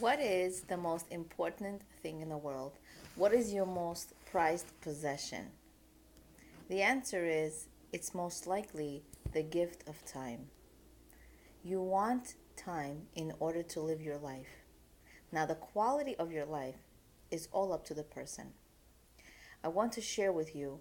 What is the most important thing in the world? What is your most prized possession? The answer is it's most likely the gift of time. You want time in order to live your life. Now, the quality of your life is all up to the person. I want to share with you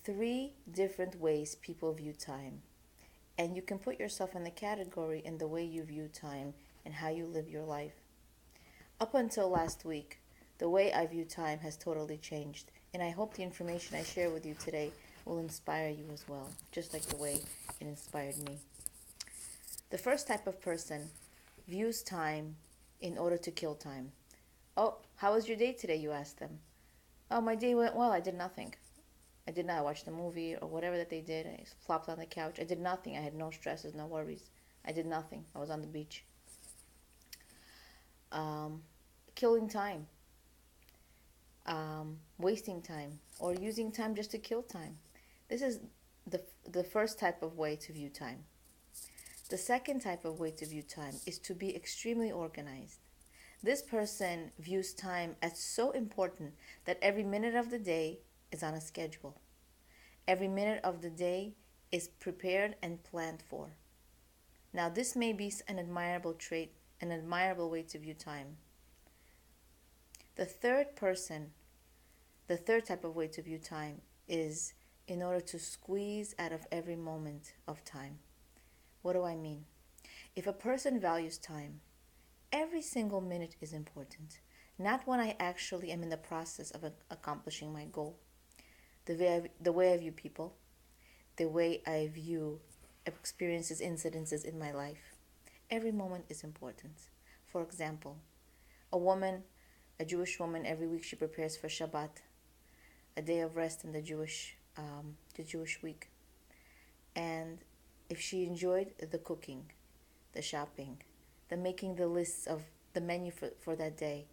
three different ways people view time. And you can put yourself in the category in the way you view time and how you live your life. Up until last week, the way I view time has totally changed, and I hope the information I share with you today will inspire you as well, just like the way it inspired me. The first type of person views time in order to kill time. Oh, how was your day today? You ask them. Oh, my day went well. I did nothing. I did not. I watched a movie or whatever that they did. I flopped on the couch. I did nothing. I had no stresses, no worries. I did nothing. I was on the beach. Um, Killing time, wasting time, or using time just to kill time. This is the first type of way to view time. The second type of way to view time is to be extremely organized. This person views time as so important that every minute of the day is on a schedule. Every minute of the day is prepared and planned for. Now, this may be an admirable trait, an admirable way to view time. The third type of way to view time is in order to squeeze out of every moment of time. What do I mean? If a person values time, every single minute is important. Not when I actually am in the process of accomplishing my goal. The way I view people, the way I view experiences, incidences in my life. Every moment is important. For example, a Jewish woman, every week she prepares for Shabbat, a day of rest in the Jewish week. And if she enjoyed the cooking, the shopping, the making the lists of the menu for that day,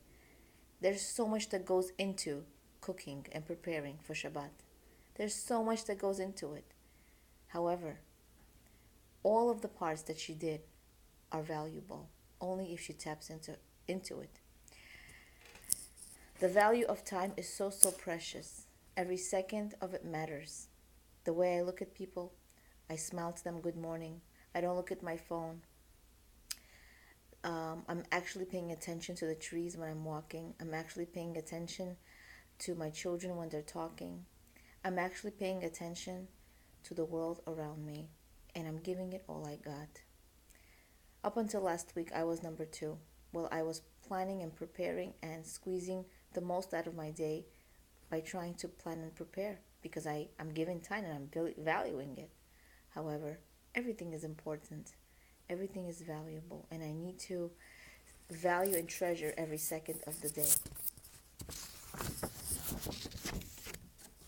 there's so much that goes into cooking and preparing for Shabbat. There's so much that goes into it. However, all of the parts that she did are valuable only if she taps into it. The value of time is so precious. Every second of it matters. The way I look at people, I smile to them good morning. I don't look at my phone. I'm actually paying attention to the trees when I'm walking. I'm actually paying attention to my children when they're talking. I'm actually paying attention to the world around me, and I'm giving it all I got. Up until last week, I was number 2. Well, I was planning and preparing and squeezing the most out of my day by trying to plan and prepare because I'm giving time and I'm valuing it. However, everything is important. Everything is valuable, and I need to value and treasure every second of the day.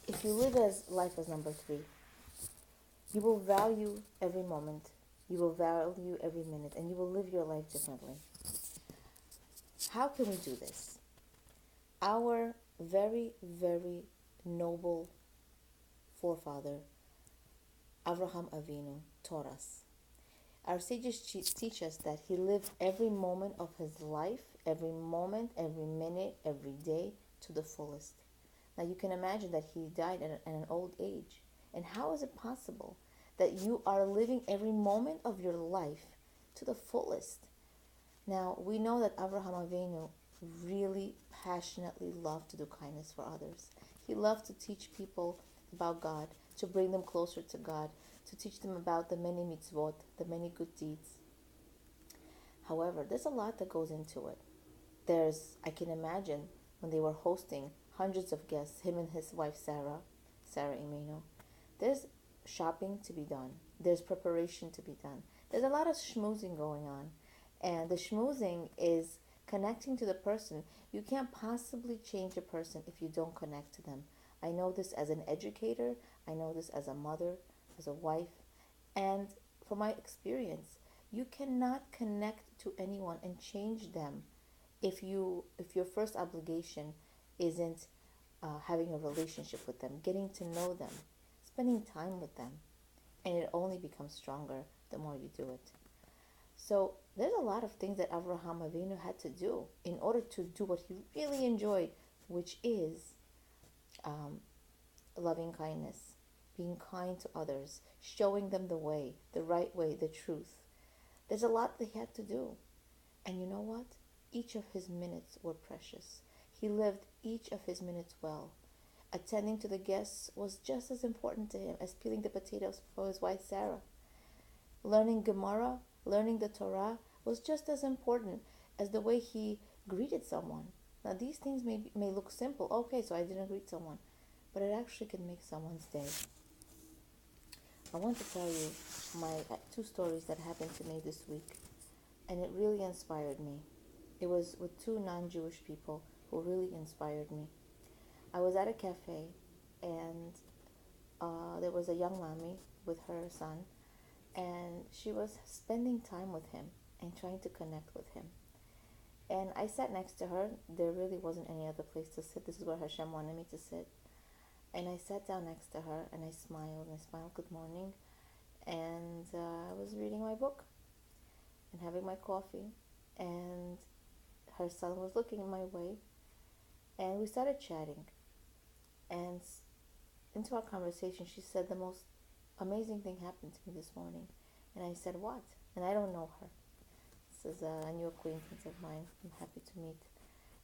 If you live life as number 3, you will value every moment, you will value every minute, and you will live your life differently. How can we do this? Our very, very noble forefather, Avraham Avinu, taught us. Our sages teach us that he lived every moment of his life, every moment, every minute, every day to the fullest. Now you can imagine that he died at an old age. And how is it possible that you are living every moment of your life to the fullest? Now, we know that Avraham Avinu really passionately loved to do kindness for others. He loved to teach people about God, to bring them closer to God, to teach them about the many mitzvot, the many good deeds. However, there's a lot that goes into it. I can imagine when they were hosting hundreds of guests, him and his wife Sarah Imeno, there's shopping to be done. There's preparation to be done. There's a lot of schmoozing going on. And the schmoozing is connecting to the person. You can't possibly change a person if you don't connect to them. I know this as an educator. I know this as a mother, as a wife. And from my experience, you cannot connect to anyone and change them if your first obligation isn't having a relationship with them, getting to know them, spending time with them. And it only becomes stronger the more you do it. So there's a lot of things that Avraham Avinu had to do in order to do what he really enjoyed, which is um, loving kindness, being kind to others, showing them the way, the right way, the truth. There's a lot that he had to do. And you know what? Each of his minutes were precious. He lived each of his minutes well. Attending to the guests was just as important to him as peeling the potatoes for his wife Sarah. Learning Gemara, learning the Torah was just as important as the way he greeted someone. Now, these things may look simple. Okay, so I didn't greet someone. But it actually can make someone's day. I want to tell you my two stories that happened to me this week. And it really inspired me. It was with two non-Jewish people who really inspired me. I was at a cafe, and there was a young mommy with her son, and she was spending time with him and trying to connect with him. And I sat next to her. There really wasn't any other place to sit. This is where Hashem wanted me to sit. And I sat down next to her, and I smiled, good morning. And I was reading my book and having my coffee. And her son was looking my way. And we started chatting. And into our conversation, she said, the most amazing thing happened to me this morning. And I said, what? And I don't know her. This is a new acquaintance of mine I'm happy to meet.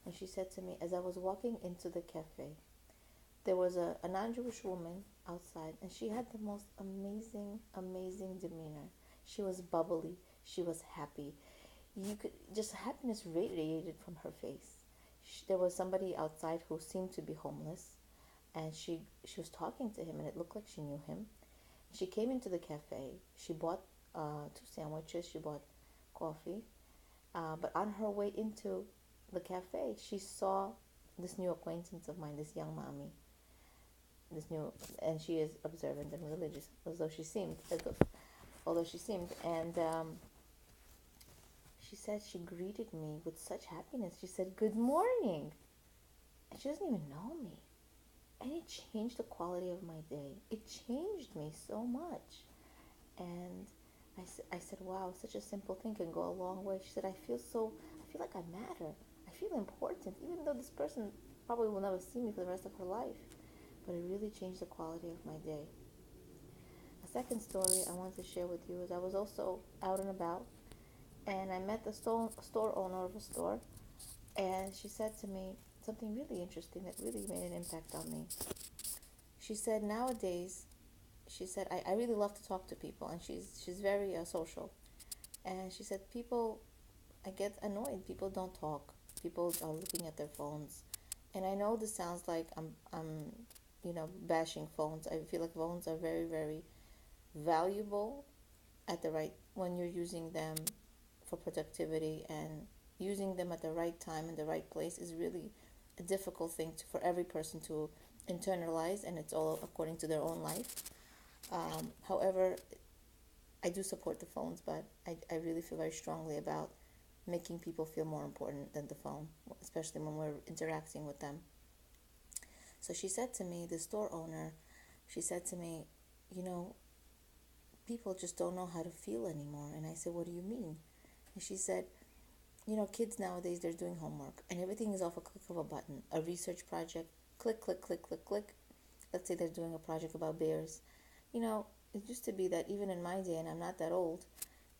And she said to me, as I was walking into the cafe, there was a non-Jewish woman outside, and she had the most amazing demeanor. She was bubbly. She was happy. Just happiness radiated from her face. There was somebody outside who seemed to be homeless, and she was talking to him, and it looked like she knew him. She came into the cafe. She bought 2 sandwiches. She bought coffee. But on her way into the cafe, she saw this new acquaintance of mine, this young mommy. And she is observant and religious, although she seemed. And she said she greeted me with such happiness. She said, "Good morning," and she doesn't even know me. And it changed the quality of my day. It changed me so much. And I said, wow, such a simple thing can go a long way. She said, I feel like I matter. I feel important, even though this person probably will never see me for the rest of her life. But it really changed the quality of my day. A second story I want to share with you is I was also out and about, and I met the store owner of a store, and she said to me something really interesting that really made an impact on me. She said, nowadays, she said, I really love to talk to people, and she's very social. And she said, I get annoyed. People don't talk. People are looking at their phones. And I know this sounds like I'm bashing phones. I feel like phones are very, very valuable when you're using them for productivity, and using them at the right time and the right place is really a difficult thing for every person to internalize, and it's all according to their own life. However, I do support the phones, but I really feel very strongly about making people feel more important than the phone, especially when we're interacting with them. So she said to me, the store owner, she said to me, people just don't know how to feel anymore. And I said, what do you mean? And she said, kids nowadays, they're doing homework, and everything is off a click of a button. A research project, click, click, click, click, click. Let's say they're doing a project about bears. It used to be that even in my day, and I'm not that old,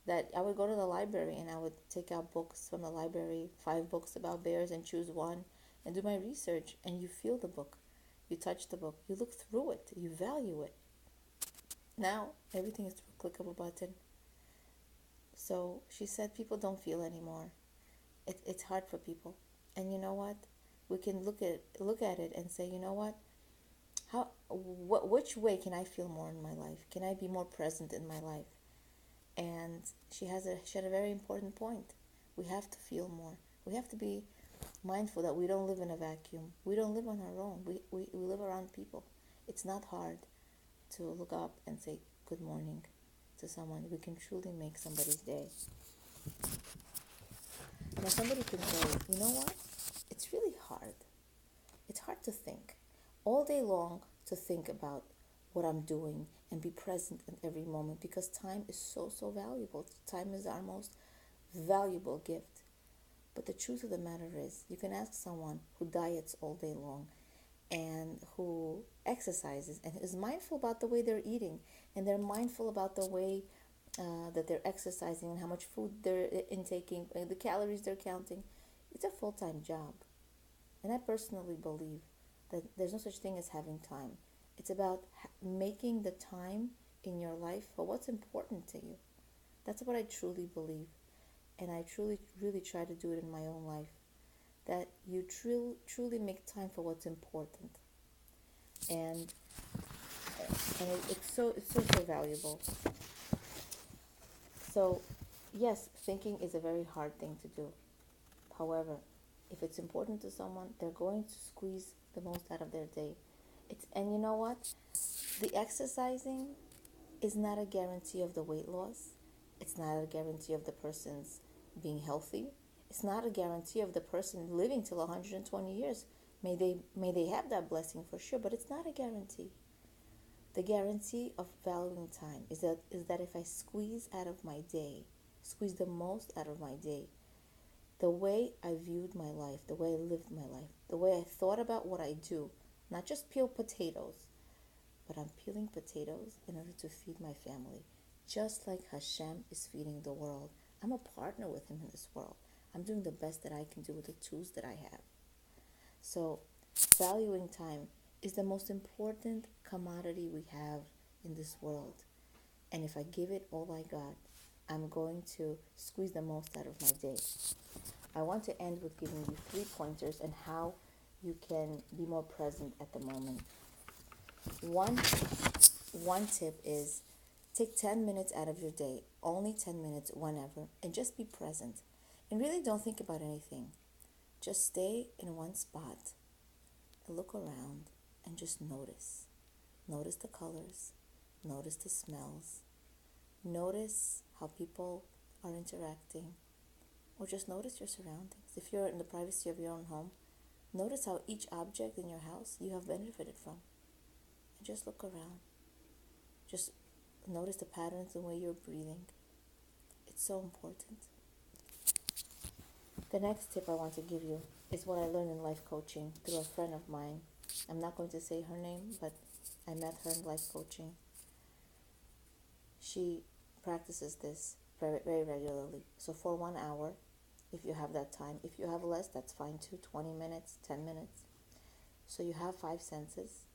that I would go to the library and I would take out books from the library, 5 books about bears, and choose one and do my research. And you feel the book, you touch the book, you look through it, you value it. Now everything is through a click of a button. So she said people don't feel anymore. It's hard for people. And you know what? We can look at it and say, you know what? Which way can I feel more in my life? Can I be more present in my life? And she had a very important point. We have to feel more. We have to be mindful that we don't live in a vacuum. We don't live on our own. We live around people. It's not hard to look up and say good morning to someone. We can truly make somebody's day. Now somebody can say, you know what? It's really hard. It's hard to think. All day long to think about what I'm doing and be present in every moment, because time is so valuable. Time is our most valuable gift. But the truth of the matter is, you can ask someone who diets all day long and who exercises and is mindful about the way they're eating, and they're mindful about the way that they're exercising and how much food they're intaking, the calories they're counting. It's a full-time job. And I personally believe that there's no such thing as having time. It's about making the time in your life for what's important to you. That's what I truly believe. And I truly, really try to do it in my own life. That you truly make time for what's important. And it's so valuable. So, yes, thinking is a very hard thing to do. However, if it's important to someone, they're going to squeeze the most out of their day. And you know what? The exercising is not a guarantee of the weight loss. It's not a guarantee of the person's being healthy. It's not a guarantee of the person living till 120 years. May they have that blessing for sure, but it's not a guarantee. The guarantee of valuing time is that if I squeeze the most out of my day, the way I viewed my life, the way I lived my life, the way I thought about what I do, not just peel potatoes, but I'm peeling potatoes in order to feed my family, just like Hashem is feeding the world. I'm a partner with Him in this world. I'm doing the best that I can do with the tools that I have. So, valuing time is the most important commodity we have in this world. And if I give it all I got, I'm going to squeeze the most out of my day. I want to end with giving you 3 pointers on how you can be more present at the moment. One tip is take 10 minutes out of your day, only 10 minutes whenever, and just be present. And really don't think about anything. Just stay in one spot and look around and just notice. Notice the colors, notice the smells, notice how people are interacting, or just notice your surroundings. If you're in the privacy of your own home, notice how each object in your house you have benefited from. And just look around. Just notice the patterns, the way you're breathing. It's so important. The next tip I want to give you is what I learned in life coaching through a friend of mine. I'm not going to say her name, but I met her in life coaching. She practices this very, very regularly. So for 1 hour, if you have that time. If you have less, that's fine too. 20 minutes, 10 minutes. So you have 5 senses,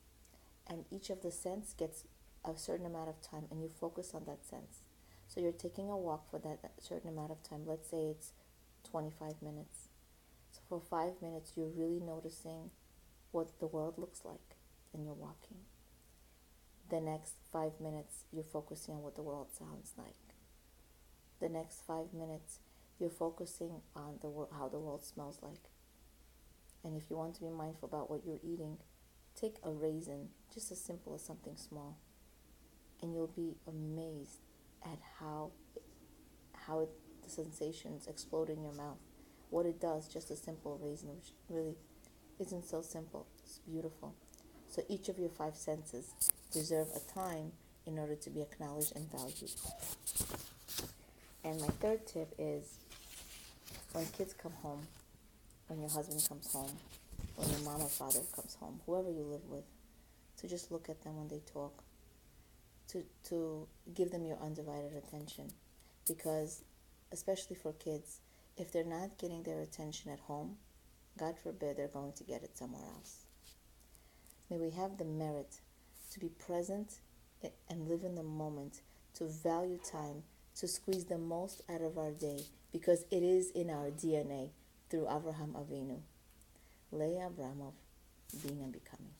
and each of the sense gets a certain amount of time, and you focus on that sense. So you're taking a walk for that certain amount of time. Let's say it's 25 minutes. So for 5 minutes, you're really noticing what the world looks like, and you're walking. The next 5 minutes, you're focusing on what the world sounds like. The next 5 minutes, you're focusing on how the world smells like. And if you want to be mindful about what you're eating, take a raisin, just as simple as something small, and you'll be amazed at how the sensations explode in your mouth. What it does, just a simple raisin, which really isn't so simple. It's beautiful. So each of your 5 senses deserve a time in order to be acknowledged and valued. And my third tip is, when kids come home, when your husband comes home, when your mom or father comes home, whoever you live with, to just look at them when they talk, to give them your undivided attention. Because, especially for kids, if they're not getting their attention at home, God forbid they're going to get it somewhere else. May we have the merit to be present and live in the moment, to value time, to squeeze the most out of our day, because it is in our DNA through Avraham Avinu. Leah Abramov, Being and Becoming.